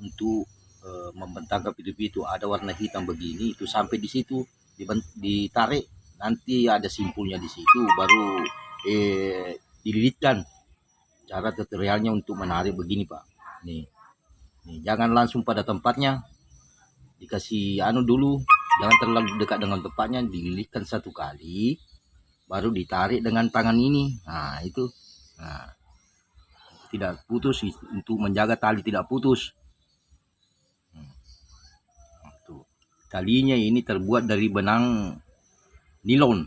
untuk membentangkan pipi itu ada warna hitam begini, itu sampai di situ ditarik, nanti ada simpulnya di situ, baru dililitkan. Cara tutorialnya untuk menarik begini Pak. Nih, jangan langsung pada tempatnya, dikasih anu dulu, jangan terlalu dekat dengan tempatnya, dililitkan satu kali, baru ditarik dengan tangan ini. Nah itu, nah, tidak putus, untuk menjaga tali tidak putus. Tuh. Talinya ini terbuat dari benang nilon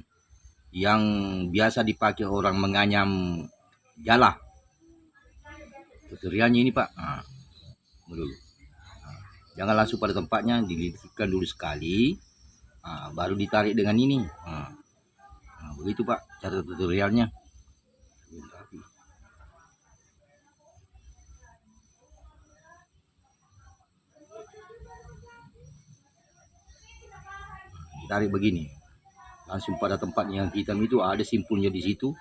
yang biasa dipakai orang menganyam jala. Tutorialnya ini Pak. Nah, dulu. Nah, jangan langsung pada tempatnya, dililitkan dulu sekali, nah, baru ditarik dengan ini. Nah, begitu Pak cara tutorialnya. Ditarik begini, langsung pada tempat yang hitam itu ada simpulnya di situ.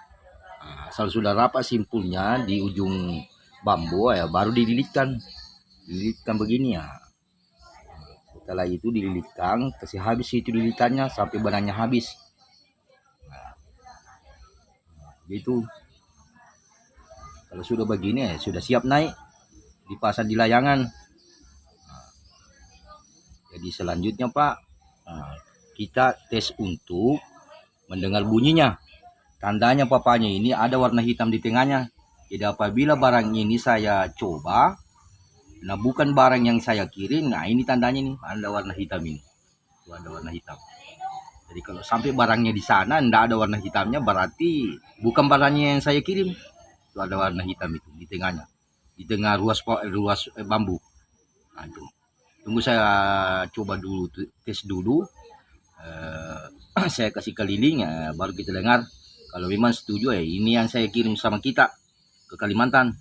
Nah, asal sudah rapat simpulnya di ujung bambu ya, baru dililitkan begini ya. Setelah itu dililitkan, kasih habis itu lilitannya sampai benangnya habis. Nah, gitu. Kalau sudah begini ya sudah siap naik, dipasang di layangan. Nah, jadi selanjutnya Pak, kita tes untuk mendengar bunyinya. Tandanya papanya ini ada warna hitam di tengahnya. Jadi apabila barang ini saya coba, nah bukan barang yang saya kirim, nah ini tandanya nih ada warna hitam ini. Tuh ada warna hitam. Jadi kalau sampai barangnya di sana enggak ada warna hitamnya, berarti bukan barangnya yang saya kirim. Itu ada warna hitam itu di tengahnya, di tengah ruas bambu. Nah, itu. Tunggu saya coba dulu, tes dulu. Saya kasih keliling, baru kita dengar. Kalau memang setuju ya ini yang saya kirim sama kita ke Kalimantan.